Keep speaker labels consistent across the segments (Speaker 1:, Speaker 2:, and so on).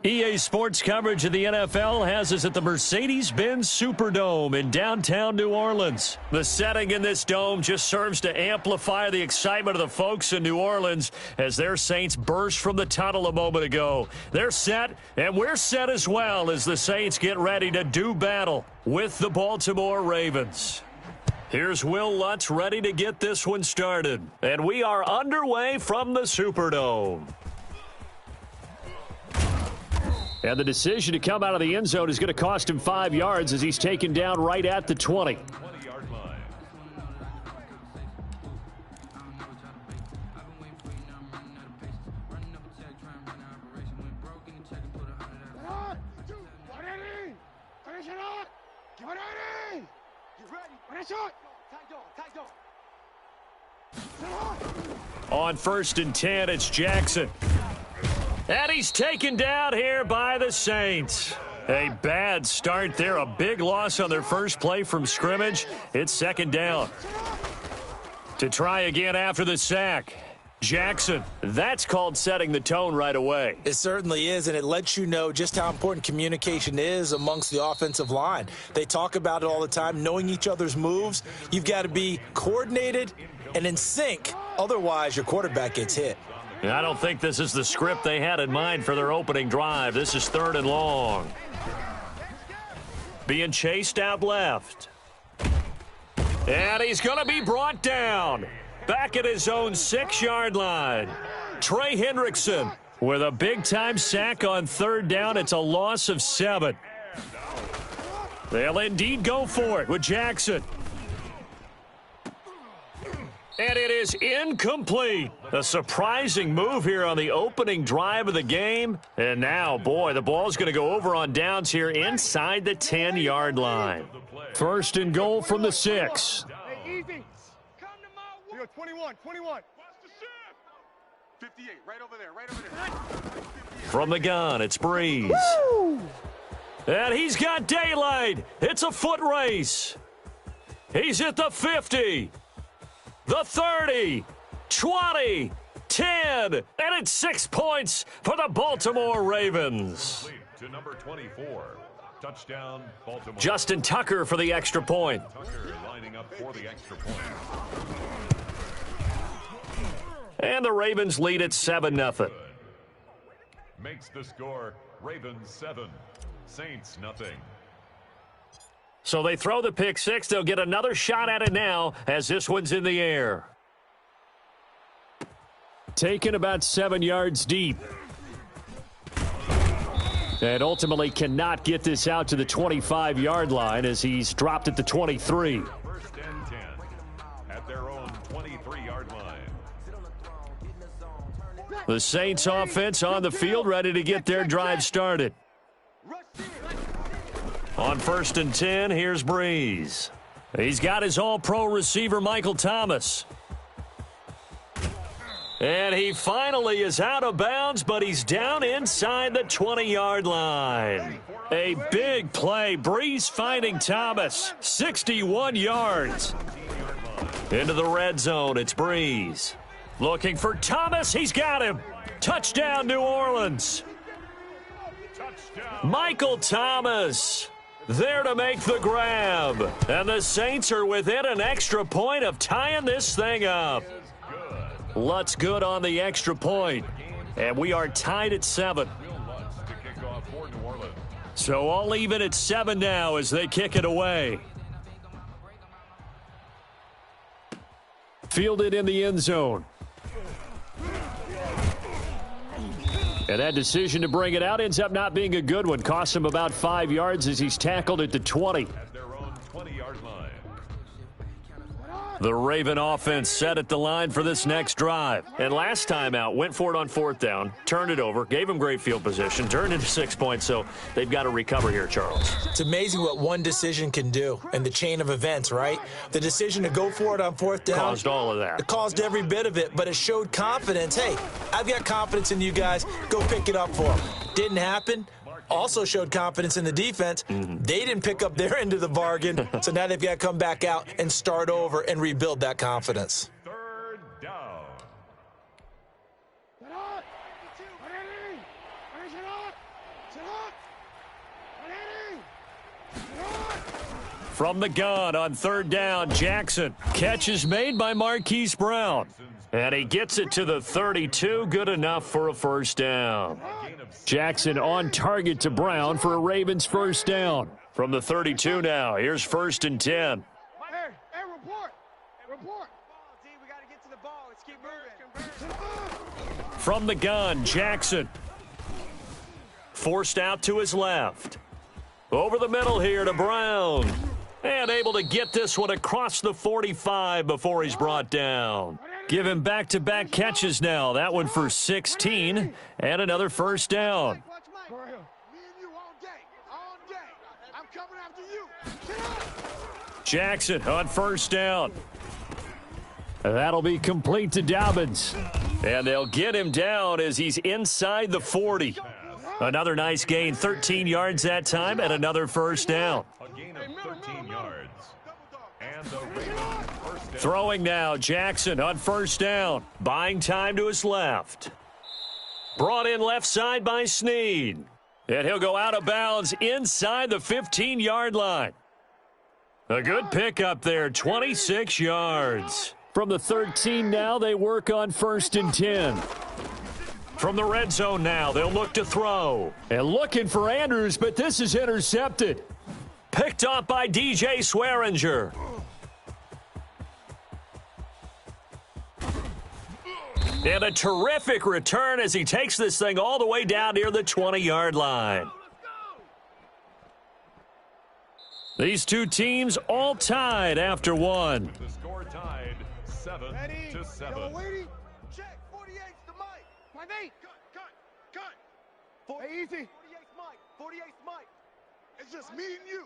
Speaker 1: EA Sports coverage of the NFL has us at the Mercedes-Benz Superdome in downtown New Orleans. The setting in this dome just serves to amplify the excitement of the folks in New Orleans as their Saints burst from the tunnel a moment ago. They're set, and we're set as well as the Saints get ready to do battle with the Baltimore Ravens. Here's Will Lutz ready to get this one started. And we are underway from the Superdome. And the decision to come out of the end zone is going to cost him 5 yards as he's taken down right at the 20.
Speaker 2: 20-yard line.
Speaker 1: On 1st and 10, it's Jackson. And he's taken down here by the Saints. A bad start there. A big loss on their first play from scrimmage. It's 2nd down. To try again after the sack. Jackson. That's called setting the tone right away.
Speaker 3: It certainly is, and it lets you know just how important communication is amongst the offensive line. They talk about it all the time, knowing each other's moves. You've got to be coordinated and in sync. Otherwise, your quarterback gets hit.
Speaker 1: I don't think this is the script they had in mind for their opening drive. This is 3rd and long. Being chased out left. And he's going to be brought down. Back at his own 6-yard line. Trey Hendrickson with a big-time sack on 3rd down. It's a loss of 7. They'll indeed go for it with Jackson. And it is incomplete. A surprising move here on the opening drive of the game. And now, boy, the ball's going to go over on downs here inside the 10-yard line. 1st and goal from the 6.
Speaker 2: 21. 58, right over there.
Speaker 1: From the gun, it's Breeze. Woo! And he's got daylight. It's a foot race. He's at the 50. The 30, 20, 10, and it's 6 points for the Baltimore Ravens.
Speaker 2: To number 24, touchdown, Baltimore.
Speaker 1: Justin Tucker for the extra point.
Speaker 2: Tucker lining up for the extra point.
Speaker 1: And the Ravens lead at 7-0.
Speaker 2: Makes the score Ravens 7, Saints nothing.
Speaker 1: So they throw the pick 6. They'll get another shot at it now as this one's in the air. Taken about 7 yards deep. And ultimately cannot get this out to the 25-yard line as he's dropped at the 23.
Speaker 2: 1st and 10 at their own 23-yard line.
Speaker 1: The Saints offense on the field ready to get their drive started. On 1st and 10, here's Breeze. He's got his all-pro receiver, Michael Thomas. And he finally is out of bounds, but he's down inside the 20-yard line. A big play. Breeze finding Thomas. 61 yards. Into the red zone, it's Breeze. Looking for Thomas. He's got him. Touchdown, New Orleans. Michael Thomas there to make the grab. And the Saints are within an extra point of tying this thing up. Lutz good on the extra point. And we are tied at 7. So all even at 7 now as they kick it away. Fielded in the end zone. And that decision to bring it out ends up not being a good one. Costs him about 5 yards as he's tackled at the 20.
Speaker 2: At their own 20-yard line.
Speaker 1: The Raven offense set at the line for this next drive. And last time out, went for it on 4th down, turned it over, gave him great field position, turned into 6 points, so they've got to recover here, Charles.
Speaker 3: It's amazing what one decision can do in the chain of events, right? The decision to go for it on 4th down.
Speaker 1: Caused all of that.
Speaker 3: It caused every bit of it, but it showed confidence. Hey, I've got confidence in you guys. Go pick it up for them. Didn't happen. Also showed confidence in the defense. They didn't pick up their end of the bargain, so now they've got to come back out and start over and rebuild that confidence.
Speaker 2: 3rd down.
Speaker 1: From the gun on third down, Jackson. Catch is made by Marquise Brown. And he gets it to the 32. Good enough for a first down. Jackson on target to Brown for a Ravens first down. From the 32 now, here's 1st and 10.
Speaker 4: Hey, report. D, we got to get to the ball. Let's keep moving.
Speaker 1: From the gun, Jackson. Forced out to his left. Over the middle here to Brown. And able to get this one across the 45 before he's brought down. Give him back-to-back catches now. That one for 16 and another first down.
Speaker 4: Me and you all day. I'm coming after you.
Speaker 1: Jackson on first down. That'll be complete to Dobbins. And they'll get him down as he's inside the 40. Another nice gain, 13 yards that time, and another first down.
Speaker 2: A gain of 13 yards. And the Ravens first down.
Speaker 1: Throwing now, Jackson on first down. Buying time to his left. Brought in left side by Snead. And he'll go out of bounds inside the 15-yard line. A good pickup there, 26 yards. From the 13 now, they work on 1st and 10. From the red zone now, they'll look to throw. And looking for Andrews, but this is intercepted. Picked off by DJ Swearinger. And a terrific return as he takes this thing all the way down near the 20-yard line. These two teams all tied after one.
Speaker 2: The score tied 7-7.
Speaker 4: Check. 48's the mic. My mate. Cut. Hey, easy. 48's Mike. It's just me and you.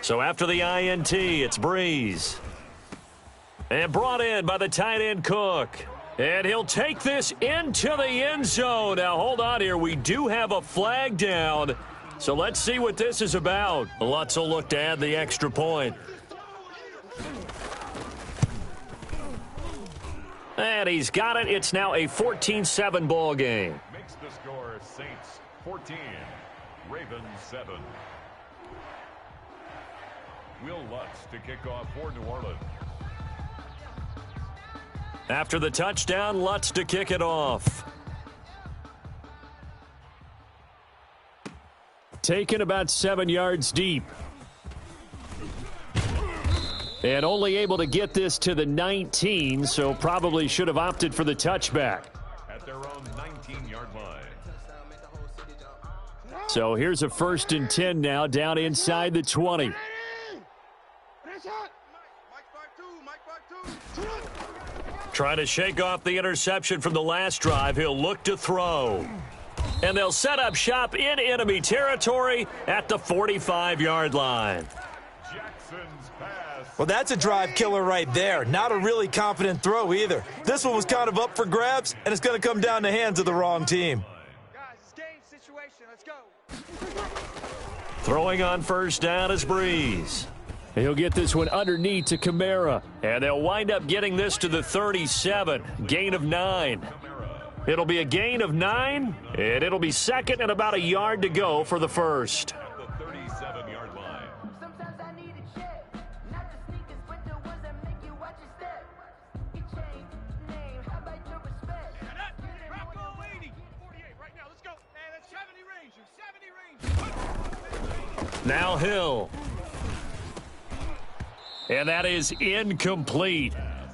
Speaker 1: So after the INT, it's Breeze. And brought in by the tight end Cook. And he'll take this into the end zone. Now, hold on here. We do have a flag down. So let's see what this is about. Lutz will look to add the extra point. And he's got it. It's now a 14-7 ball game.
Speaker 2: Makes the score Saints 14, Ravens 7. Will Lutz to kick off for New Orleans.
Speaker 1: After the touchdown, Lutz to kick it off. Taken about 7 yards deep. And only able to get this to the 19, so probably should have opted for the touchback.
Speaker 2: At their own 19-yard line.
Speaker 1: So here's a 1st and 10 now, down inside the 20. Trying to shake off the interception from the last drive. He'll look to throw. And they'll set up shop in enemy territory at the 45-yard line.
Speaker 2: Jackson's pass.
Speaker 3: Well, that's a drive killer right there. Not a really confident throw either. This one was kind of up for grabs, and it's going to come down the hands of the wrong team.
Speaker 4: Guys, it's game situation. Let's go.
Speaker 1: Throwing on first down is Breeze. He'll get this one underneath to Kamara. And they'll wind up getting this to the 37. Gain of 9. It'll be a gain of 9, and it'll be second and about a yard to go for the first.
Speaker 2: At the 37-yard line.
Speaker 5: Sometimes I need a check, not the sneakers, but the ones that make you watch your step. You change name, how about your respect?
Speaker 4: Drop goal 80. 48 right now. Let's go. Man, that's 70 range.
Speaker 1: Now Hill. And that is incomplete.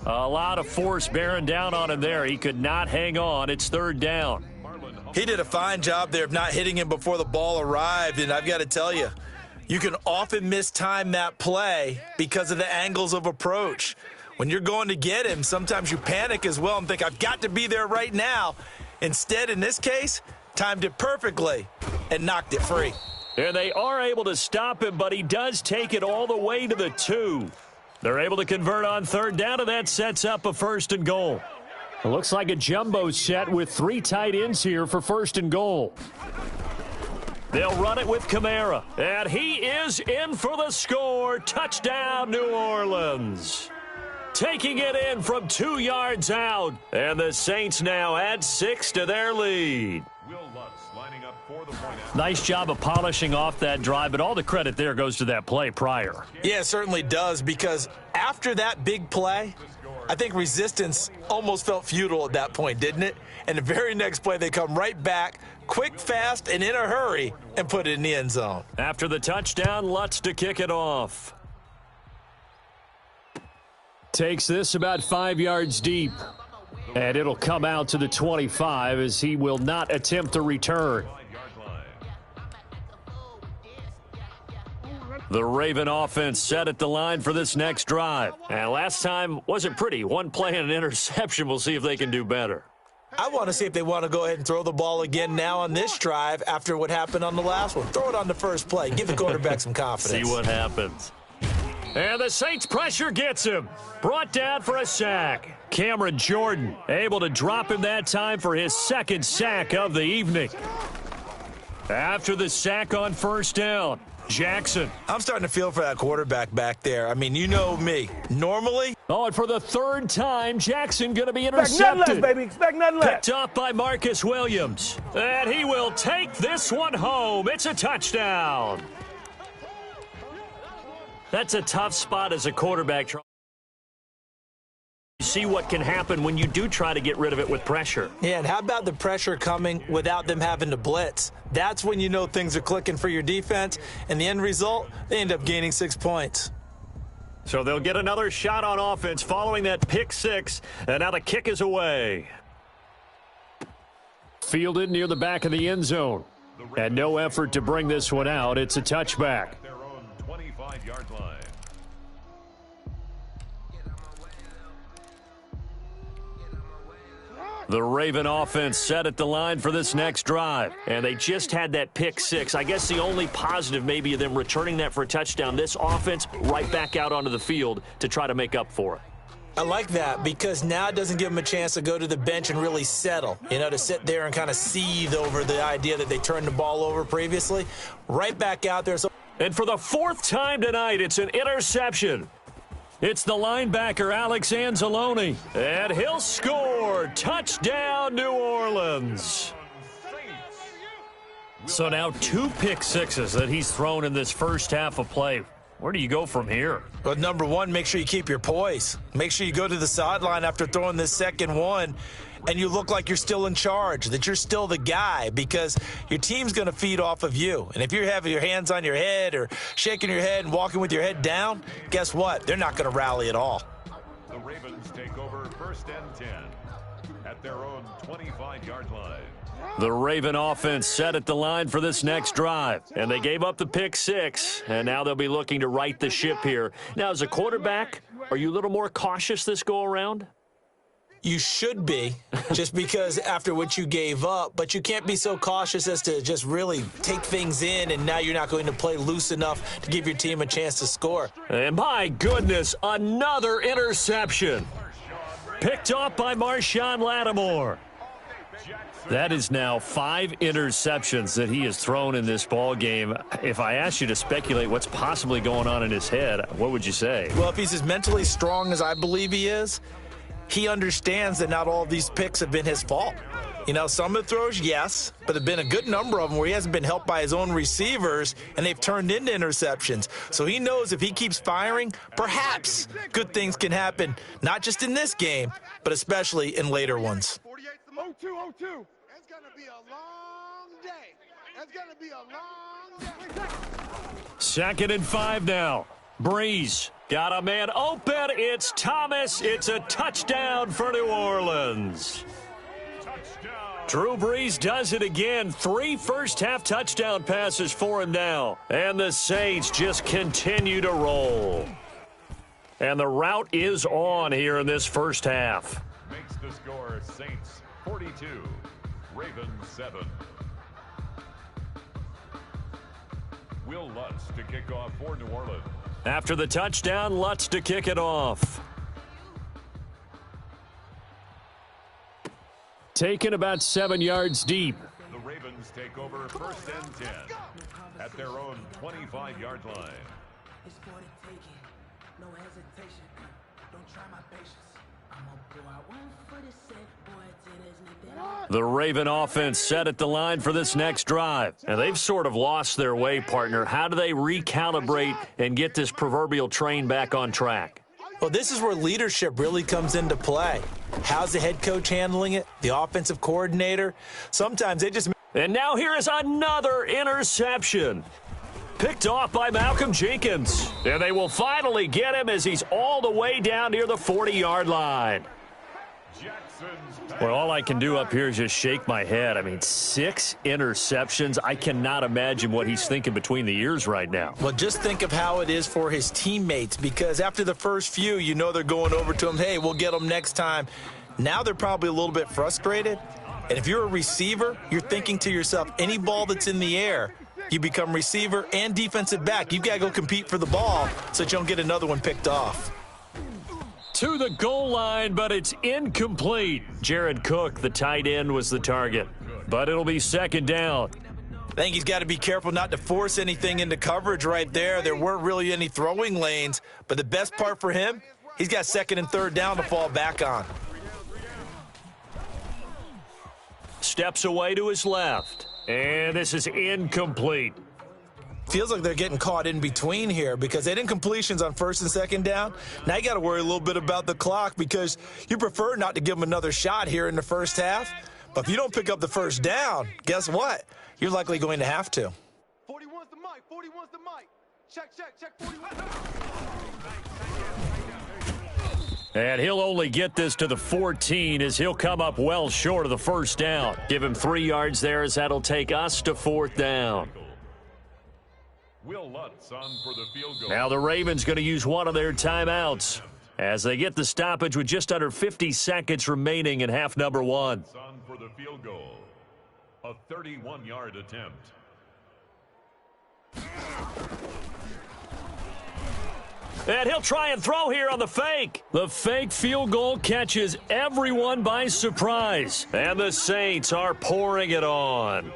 Speaker 1: A lot of force bearing down on him there. He could not hang on. It's 3rd down.
Speaker 3: He did a fine job there of not hitting him before the ball arrived, and I've got to tell you, you can often mistime that play because of the angles of approach. When you're going to get him, sometimes you panic as well and think, I've got to be there right now. Instead, in this case, timed it perfectly and knocked it free.
Speaker 1: And they are able to stop him, but he does take it all the way to the 2. They're able to convert on 3rd down, and that sets up a 1st and goal. It looks like a jumbo set with 3 tight ends here for 1st and goal. They'll run it with Kamara, and he is in for the score. Touchdown, New Orleans. taking it in from 2 yards out. And the Saints now add 6 to their lead.
Speaker 2: Will Lutz lining up for the point out.
Speaker 1: Nice job of polishing off that drive, but all the credit there goes to that play prior.
Speaker 3: Yeah, it certainly does, because after that big play, I think resistance almost felt futile at that point, didn't it? And the very next play, they come right back, quick, fast, and in a hurry, and put it in the end zone.
Speaker 1: After the touchdown, Lutz to kick it off. Takes this about 5 yards deep. And it'll come out to the 25 as he will not attempt to return. The Raven offense set at the line for this next drive. And last time wasn't pretty. One play and an interception. We'll see if they can do better.
Speaker 3: I want to see if they want to go ahead and throw the ball again now on this drive after what happened on the last one. Throw it on the first play. Give the quarterback some confidence.
Speaker 1: See what happens. And the Saints pressure gets him. Brought down for a sack. Cameron Jordan able to drop him that time for his second sack of the evening. After the sack on first down, Jackson.
Speaker 3: I'm starting to feel for that quarterback back there. I mean, you know me. Normally.
Speaker 1: Oh, and for the third time, Jackson going to be intercepted.
Speaker 6: Expect nothing less, baby. Expect nothing less.
Speaker 1: Picked up by Marcus Williams. And he will take this one home. It's a touchdown. That's a tough spot as a quarterback. You see what can happen when you do try to get rid of it with pressure.
Speaker 3: Yeah, and how about the pressure coming without them having to blitz? That's when you know things are clicking for your defense, and the end result, they end up gaining 6 points.
Speaker 1: So they'll get another shot on offense following that pick six, and now the kick is away. Fielded near the back of the end zone, and no effort to bring this one out. It's a touchback.
Speaker 2: Their own 25-yard line.
Speaker 1: The Raven offense set at the line for this next drive. And they just had that pick six. I guess the only positive maybe of them returning that for a touchdown. This offense right back out onto the field to try to make up for it.
Speaker 3: I like that because now it doesn't give them a chance to go to the bench and really settle, you know, to sit there and kind of seethe over the idea that they turned the ball over previously. Right back out there. So
Speaker 1: and for the fourth time tonight, it's an interception. It's the linebacker, Alex Anzalone, and he'll score. Touchdown, New Orleans. So now 2 pick sixes that he's thrown in this first half of play. Where do you go from here?
Speaker 3: Well, number one, make sure you keep your poise. Make sure you go to the sideline after throwing this second one, and you look like you're still in charge, that you're still the guy, because your team's going to feed off of you. And if you're having your hands on your head or shaking your head and walking with your head down, guess what? They're not going to rally at all.
Speaker 2: The Ravens take over 1st and 10 at their own 25-yard line.
Speaker 1: The Raven offense set at the line for this next drive. And they gave up the pick six, and now they'll be looking to right the ship here. Now, as a quarterback, are you a little more cautious this go-around?
Speaker 3: You should be, just because after what you gave up, but you can't be so cautious as to just really take things in, and now you're not going to play loose enough to give your team a chance to score.
Speaker 1: And my goodness, another interception. Picked off by Marshawn Lattimore. That is now 5 interceptions that he has thrown in this ball game. If I asked you to speculate what's possibly going on in his head, what would you say?
Speaker 3: Well, if he's as mentally strong as I believe he is, he understands that not all of these picks have been his fault. You know, some of the throws, yes, but there have been a good number of them where he hasn't been helped by his own receivers, and they've turned into interceptions. So he knows if he keeps firing, perhaps good things can happen, not just in this game, but especially in later ones.
Speaker 4: 0-2. It's going to be a long day. It's going to be a long day.
Speaker 1: 2nd and 5 now. Breeze got a man open. It's Thomas. It's a touchdown for New Orleans. Drew Brees does it again. 3 first-half touchdown passes for him now. And the Saints just continue to roll. And the route is on here in this first half.
Speaker 2: Makes the score Saints 42, Ravens 7. Will Lutz to kick off for New Orleans.
Speaker 1: After the touchdown, Lutz to kick it off. Taken about 7 yards deep.
Speaker 2: The Ravens take over 1st and 10 at their own 25-yard line.
Speaker 1: The Raven offense set at the line for this next drive. And they've sort of lost their way, partner. How do they recalibrate and get this proverbial train back on track?
Speaker 3: Well, this is where leadership really comes into play. How's the head coach handling it? The offensive coordinator? Sometimes they just...
Speaker 1: And now here is another interception. Picked off by Malcolm Jenkins. And they will finally get him as he's all the way down near the 40-yard line. Well, all I can do up here is just shake my head. I mean, 6 interceptions. I cannot imagine what he's thinking between the ears right now.
Speaker 3: Well, just think of how it is for his teammates, because after the first few, you know they're going over to him, hey, we'll get them next time. Now they're probably a little bit frustrated. And if you're a receiver, you're thinking to yourself, any ball that's in the air, you become receiver and defensive back. You've got to go compete for the ball so that you don't get another one picked off.
Speaker 1: To the goal line, but it's incomplete. Jared Cook, the tight end, was the target. But it'll be second down.
Speaker 3: I think he's got to be careful not to force anything into coverage right there. There weren't really any throwing lanes. But the best part for him, he's got second and third down to fall back on.
Speaker 1: Steps away to his left. And this is incomplete.
Speaker 3: Feels like they're getting caught in between here because they didn't completions on first and second down. Now you got to worry a little bit about the clock because you prefer not to give them another shot here in the first half. But if you don't pick up the first down, guess what? You're likely going to have to.
Speaker 4: 41's the mic. 41's the mic. Check 41.
Speaker 1: And he'll only get this to the 14 as he'll come up well short of the first down. Give him 3 yards there as that'll take us to fourth down.
Speaker 2: Will Lutz on for the field goal.
Speaker 1: Now the Ravens going to use one of their timeouts as they get the stoppage with just under 50 seconds remaining in half number 1.
Speaker 2: On for the field goal. A 31-yard attempt.
Speaker 1: And he'll try and throw here on the fake. The fake field goal catches everyone by surprise. And the Saints are pouring it on.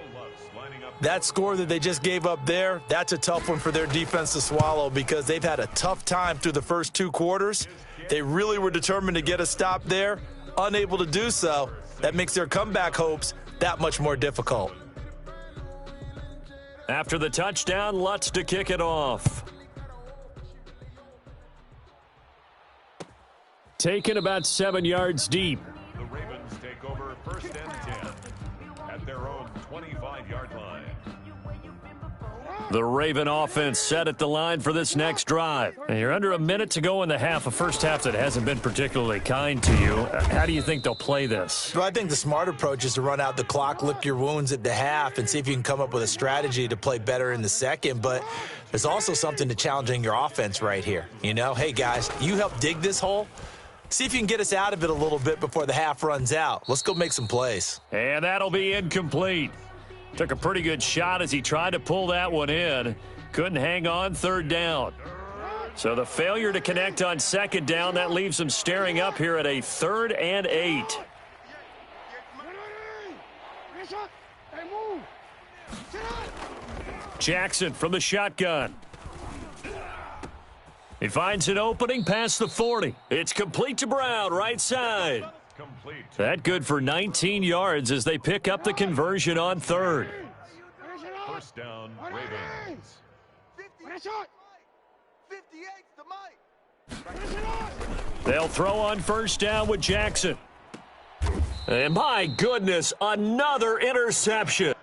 Speaker 3: That score that they just gave up there, that's a tough one for their defense to swallow because they've had a tough time through the first 2 quarters. They really were determined to get a stop there, unable to do so. That makes their comeback hopes that much more difficult.
Speaker 1: After the touchdown, Lutz to kick it off. Taken about 7 yards deep.
Speaker 2: The Ravens take over first and 10 at their own 25-yard line.
Speaker 1: The Raven offense set at the line for this next drive. And you're under a minute to go in the half, a first half that hasn't been particularly kind to you. How do you think they'll play this?
Speaker 3: Well, I think the smart approach is to run out the clock, lick your wounds at the half, and see if you can come up with a strategy to play better in the second. But there's also something to challenging your offense right here. You know, hey, guys, you help dig this hole. See if you can get us out of it a little bit before the half runs out. Let's go make some plays.
Speaker 1: And that'll be incomplete. Took a pretty good shot as he tried to pull that one in. Couldn't hang on third down. So the failure to connect on second down, that leaves him staring up here at a 3rd and 8. Jackson from the shotgun. He finds an opening past the 40. It's complete to Brown, right side.
Speaker 2: Complete.
Speaker 1: That good for 19 yards as they pick up the conversion on 3rd.
Speaker 2: First down, Ravens.
Speaker 4: 58's the mic.
Speaker 1: They'll throw on first down with Jackson. And my goodness, another interception.